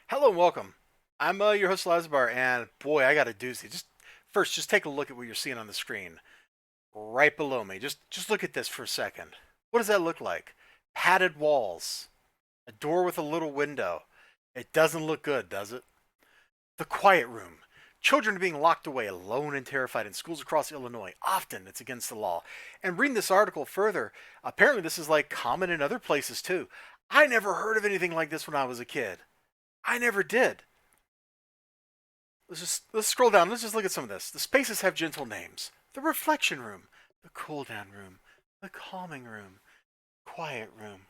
Hello and welcome. I'm your host elizibar, and boy, I got a doozy. Just take a look at what you're seeing on the screen right below me. Just look at this for a second. What does that look like? Padded walls, a door with a little window. It doesn't look good, does it? The quiet room. Children are being locked away alone and terrified in schools across Illinois. Often it's against the law. And reading this article further, apparently this is like common in other places too. I never heard of anything like this when I was a kid. I never did. Let's scroll down. Let's just look at some of this. The spaces have gentle names. The reflection room, the cool down room, the calming room, quiet room.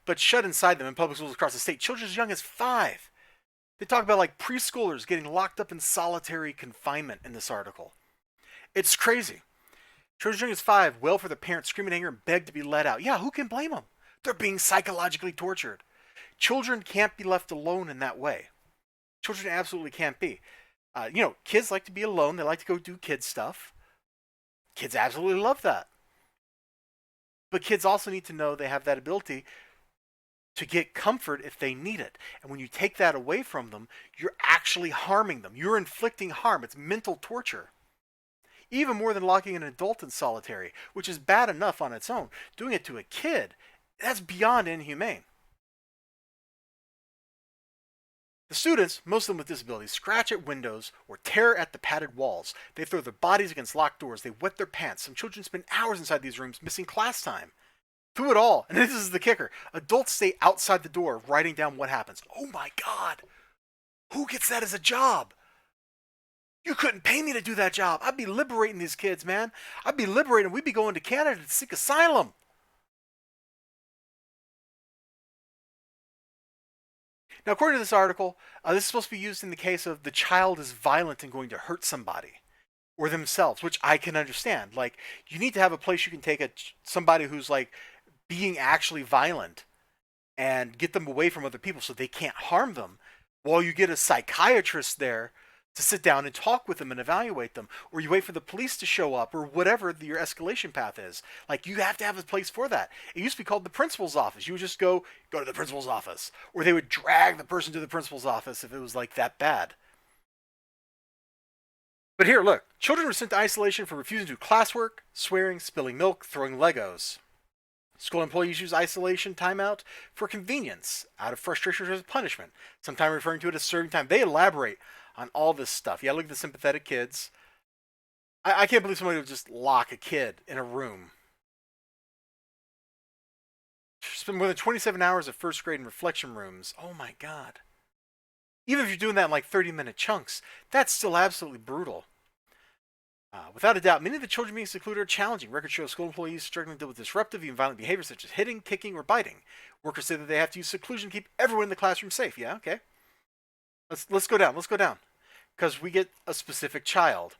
But shut inside them in public schools across the state, children as young as 5. They talk about like preschoolers getting locked up in solitary confinement in this article. It's crazy. Children as young as 5 wail for their parents, scream in anger, and beg to be let out. Yeah, who can blame them? They're being psychologically tortured. Children can't be left alone in that way. Children absolutely can't be. Kids like to be alone. They like to go do kid stuff. Kids absolutely love that. But kids also need to know they have that ability to get comfort if they need it. And when you take that away from them, you're actually harming them. You're inflicting harm. It's mental torture. Even more than locking an adult in solitary, which is bad enough on its own. Doing it to a kid, that's beyond inhumane. The students, most of them with disabilities, scratch at windows or tear at the padded walls. They throw their bodies against locked doors. They wet their pants. Some children spend hours inside these rooms missing class time. Through it all, and this is the kicker, adults stay outside the door writing down what happens. Oh my God. Who gets that as a job? You couldn't pay me to do that job. I'd be liberating these kids, man. I'd be liberating. We'd be going to Canada to seek asylum. Now, according to this article, this is supposed to be used in the case of the child is violent and going to hurt somebody or themselves, which I can understand. Like, you need to have a place you can take somebody who's like being actually violent and get them away from other people so they can't harm them, while you get a psychiatrist there to sit down and talk with them and evaluate them, or you wait for the police to show up, or whatever your escalation path is. Like, you have to have a place for that. It used to be called the principal's office. You would just go to the principal's office, or they would drag the person to the principal's office if it was like that bad. But here, look, children were sent to isolation for refusing to do classwork, swearing, spilling milk, throwing Legos. School employees use isolation timeout for convenience, out of frustration or as punishment, sometimes referring to it as serving time. They elaborate on all this stuff. Yeah, look at the sympathetic kids. I can't believe somebody would just lock a kid in a room. Spend more than 27 hours of first grade in reflection rooms. Oh my God. Even if you're doing that in like 30-minute chunks, that's still absolutely brutal. Without a doubt, many of the children being secluded are challenging. Records show school employees struggling to deal with disruptive, even violent behavior such as hitting, kicking, or biting. Workers say that they have to use seclusion to keep everyone in the classroom safe. Yeah, okay. Let's go down. Let's go down, because we get a specific child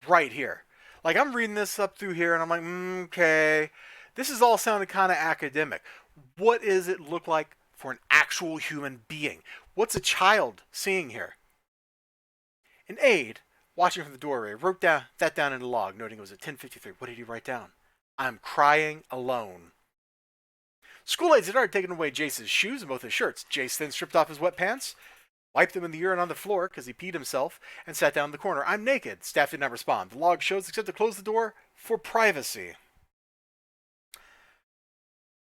right here. Like, I'm reading this up through here, and I'm like, okay, this is all sounding kind of academic. What does it look like for an actual human being? What's a child seeing here? An aide watching from the doorway wrote that down in a log, noting it was at 10:53. What did he write down? I'm crying alone. School aides had already taken away Jace's shoes and both his shirts. Jace then stripped off his wet pants, wiped them in the urine on the floor because he peed himself, and sat down in the corner. I'm naked. Staff did not respond. The log shows except to close the door for privacy.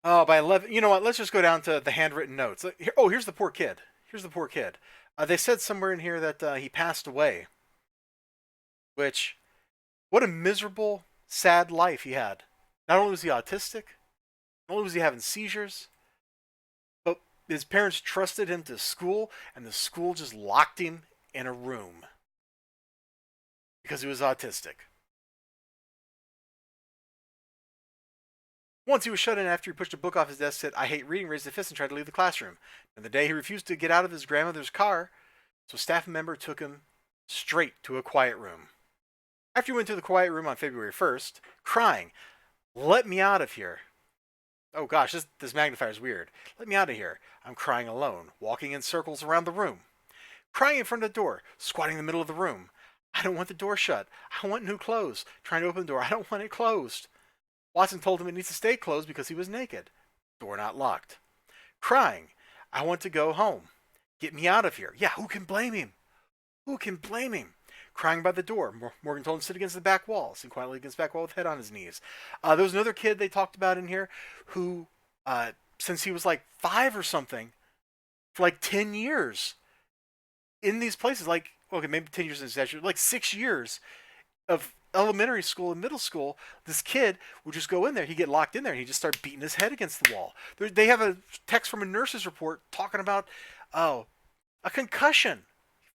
Oh, by 11. You know what? Let's just go down to the handwritten notes. Oh, here's the poor kid. Here's the poor kid. They said somewhere in here that he passed away. Which, what a miserable, sad life he had. Not only was he autistic, not only was he having seizures, but his parents trusted him to school, and the school just locked him in a room because he was autistic. Once he was shut in after he pushed a book off his desk, said, I hate reading, raised a fist, and tried to leave the classroom. And the day he refused to get out of his grandmother's car, so a staff member took him straight to a quiet room. After he went to the quiet room on February 1st, crying, let me out of here. Oh gosh, this magnifier is weird. Let me out of here. I'm crying alone, walking in circles around the room. Crying in front of the door, squatting in the middle of the room. I don't want the door shut. I want new clothes. Trying to open the door. I don't want it closed. Watson told him it needs to stay closed because he was naked. Door not locked. Crying. I want to go home. Get me out of here. Yeah, who can blame him? Who can blame him? Crying by the door. Morgan told him to sit against the back wall. Sit quietly against the back wall with head on his knees. There was another kid they talked about in here who, since he was like 5 or something, for like 10 years in these places, like, okay, maybe 10 years in statute, like 6 years of elementary school and middle school, this kid would just go in there. He'd get locked in there and he'd just start beating his head against the wall. They have a text from a nurse's report talking about, oh, a concussion.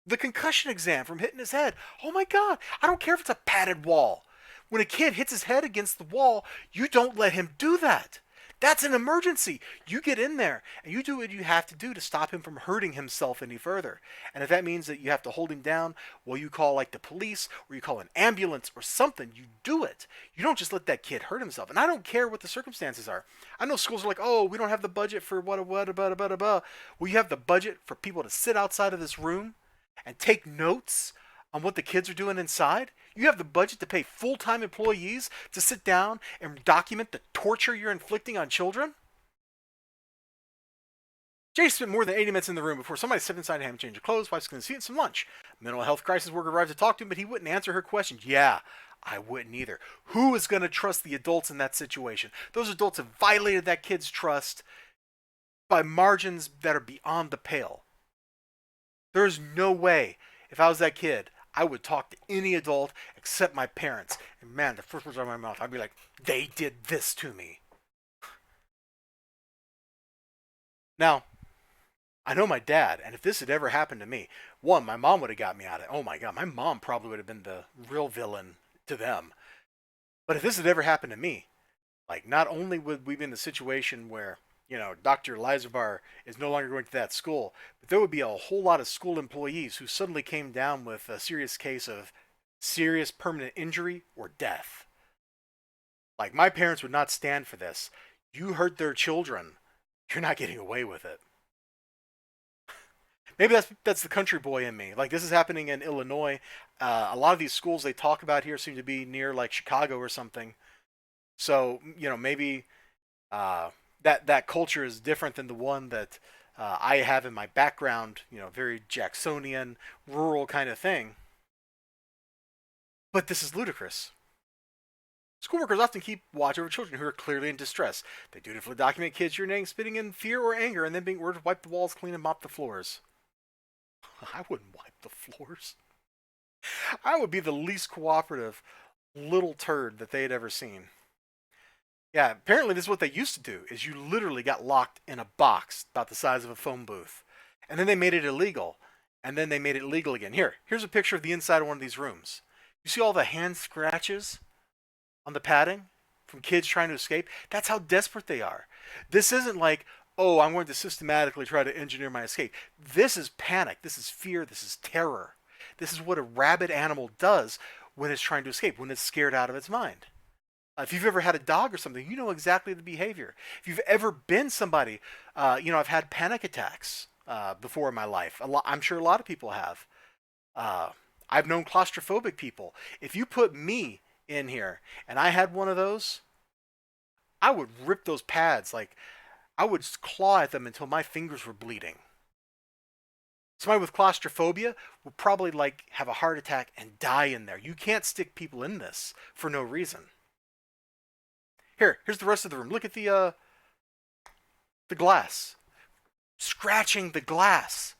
The concussion exam from hitting his head. Oh my God. I don't care if it's a padded wall. When a kid hits his head against the wall, you don't let him do that. That's an emergency. You get in there and you do what you have to do to stop him from hurting himself any further. And if that means that you have to hold him down, well, you call like the police or you call an ambulance or something, you do it. You don't just let that kid hurt himself. And I don't care what the circumstances are. I know schools are like, oh, we don't have the budget for what. Well, you have the budget for people to sit outside of this room and take notes on what the kids are doing inside. You have the budget to pay full-time employees to sit down and document the torture you're inflicting on children? Jay spent more than 80 minutes in the room before somebody stepped inside and had him change of clothes, wife's going to eat some lunch. Mental health crisis worker arrived to talk to him, but he wouldn't answer her questions. Yeah, I wouldn't either. Who is going to trust the adults in that situation? Those adults have violated that kid's trust by margins that are beyond the pale. There's no way, if I was that kid, I would talk to any adult except my parents. And man, the first words out of my mouth, I'd be like, they did this to me. Now, I know my dad, and if this had ever happened to me, one, my mom would have got me out of it. Oh my God, my mom probably would have been the real villain to them. But if this had ever happened to me, like not only would we be in the situation where, you know, Dr. Elizibar is no longer going to that school, but there would be a whole lot of school employees who suddenly came down with a serious case of serious permanent injury or death. Like, my parents would not stand for this. You hurt their children, you're not getting away with it. Maybe that's the country boy in me. Like, this is happening in Illinois. A lot of these schools they talk about here seem to be near like Chicago or something. So, you know, maybe that culture is different than the one that I have in my background, you know, very Jacksonian, rural kind of thing. But this is ludicrous. Schoolworkers often keep watch over children who are clearly in distress. They dutifully document kids urinating, spitting in fear or anger, and then being ordered to wipe the walls clean and mop the floors. I wouldn't wipe the floors. I would be the least cooperative little turd that they had ever seen. Yeah, apparently this is what they used to do, is you literally got locked in a box about the size of a phone booth. And then they made it illegal. And then they made it legal again. Here's a picture of the inside of one of these rooms. You see all the hand scratches on the padding from kids trying to escape? That's how desperate they are. This isn't like, oh, I'm going to systematically try to engineer my escape. This is panic. This is fear. This is terror. This is what a rabid animal does when it's trying to escape, when it's scared out of its mind. If you've ever had a dog or something, you know exactly the behavior. If you've ever been somebody, you know, I've had panic attacks before in my life. I'm sure a lot of people have. I've known claustrophobic people. If you put me in here and I had one of those, I would rip those pads. Like, I would claw at them until my fingers were bleeding. Somebody with claustrophobia would probably like have a heart attack and die in there. You can't stick people in this for no reason. Here's the rest of the room. Look at the glass. Scratching the glass.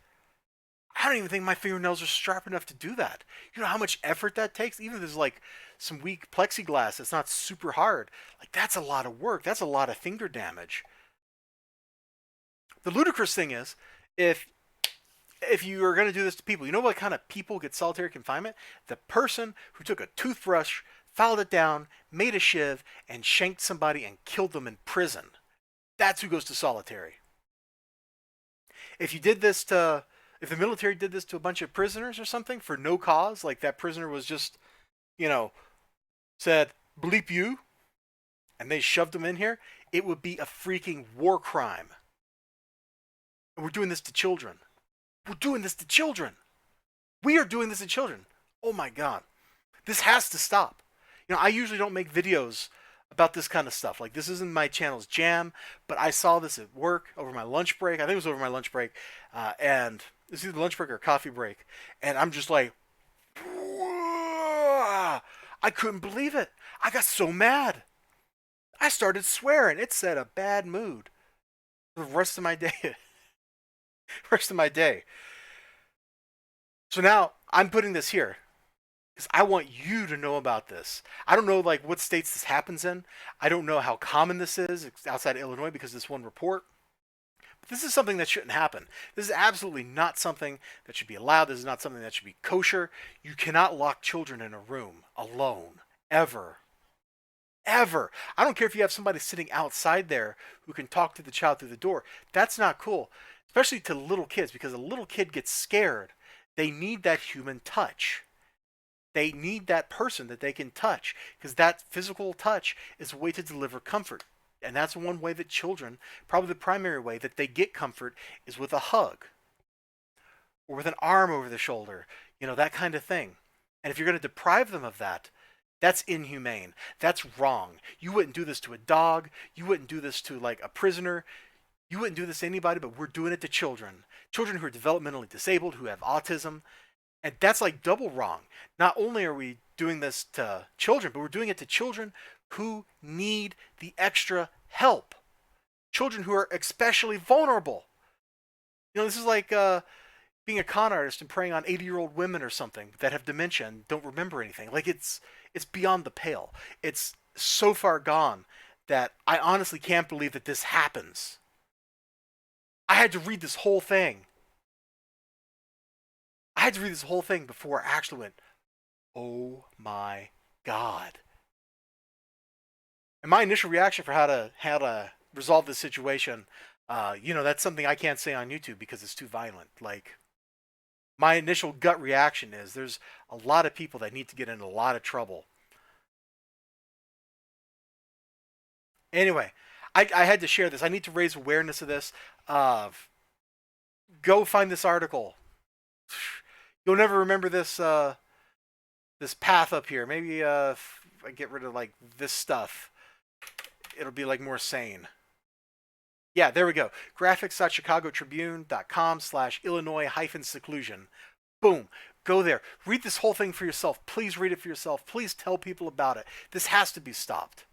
I don't even think my fingernails are sharp enough to do that. You know how much effort that takes? Even if there's like some weak plexiglass that's not super hard. Like, that's a lot of work. That's a lot of finger damage. The ludicrous thing is, if you are going to do this to people, you know what kind of people get solitary confinement? The person who took a toothbrush, filed it down, made a shiv, and shanked somebody and killed them in prison. That's who goes to solitary. If the military did this to a bunch of prisoners or something for no cause, like that prisoner was just, you know, said, bleep you, and they shoved him in here, it would be a freaking war crime. And we're doing this to children. We're doing this to children. We are doing this to children. Oh my God. This has to stop. You know, I usually don't make videos about this kind of stuff. Like, this isn't my channel's jam, but I saw this at work over my lunch break. I think it was over my lunch break, and this is either lunch break or coffee break, and I'm just like, I couldn't believe it. I got so mad. I started swearing. It set a bad mood for the rest of my day. rest of my day. So now I'm putting this here because I want you to know about this. I don't know like what states this happens in. I don't know how common this is outside of Illinois because of this one report. But this is something that shouldn't happen. This is absolutely not something that should be allowed. This is not something that should be kosher. You cannot lock children in a room alone ever. Ever. I don't care if you have somebody sitting outside there who can talk to the child through the door. That's not cool, especially to little kids, because a little kid gets scared. They need that human touch. They need that person that they can touch, because that physical touch is a way to deliver comfort. And that's one way that children, probably the primary way that they get comfort, is with a hug or with an arm over the shoulder, that kind of thing. And if you're going to deprive them of that, that's inhumane. That's wrong. You wouldn't do this to a dog. You wouldn't do this to like a prisoner. You wouldn't do this to anybody, but we're doing it to children. Children who are developmentally disabled, who have autism. And that's like double wrong. Not only are we doing this to children, but we're doing it to children who need the extra help. Children who are especially vulnerable. This is like being a con artist and preying on 80-year-old women or something that have dementia and don't remember anything. Like it's beyond the pale. It's so far gone that I honestly can't believe that this happens. I had to read this whole thing. Before I actually went, oh my God. And my initial reaction for how to resolve this situation, that's something I can't say on YouTube because it's too violent. Like, my initial gut reaction is there's a lot of people that need to get in a lot of trouble. Anyway, I had to share this. I need to raise awareness of this. Go find this article. You'll never remember this this path up here. Maybe if I get rid of like this stuff, it'll be like more sane. Yeah, there we go. graphics.chicagotribune.com/Illinois-seclusion. Boom. Go there. Read this whole thing for yourself. Please read it for yourself. Please tell people about it. This has to be stopped.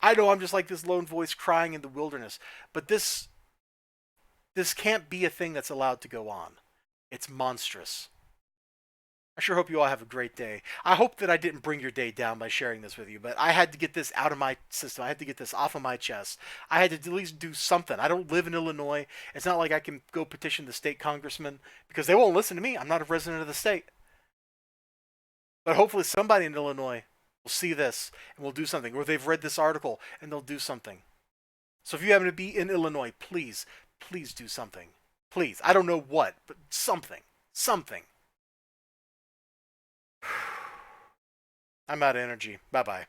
I know I'm just like this lone voice crying in the wilderness, but this can't be a thing that's allowed to go on. It's monstrous. I sure hope you all have a great day. I hope that I didn't bring your day down by sharing this with you, but I had to get this out of my system. I had to get this off of my chest. I had to at least do something. I don't live in Illinois. It's not like I can go petition the state congressman because they won't listen to me. I'm not a resident of the state. But hopefully somebody in Illinois will see this and will do something, or they've read this article and they'll do something. So if you happen to be in Illinois, please do something. Please. I don't know what, but something. Something. I'm out of energy. Bye-bye.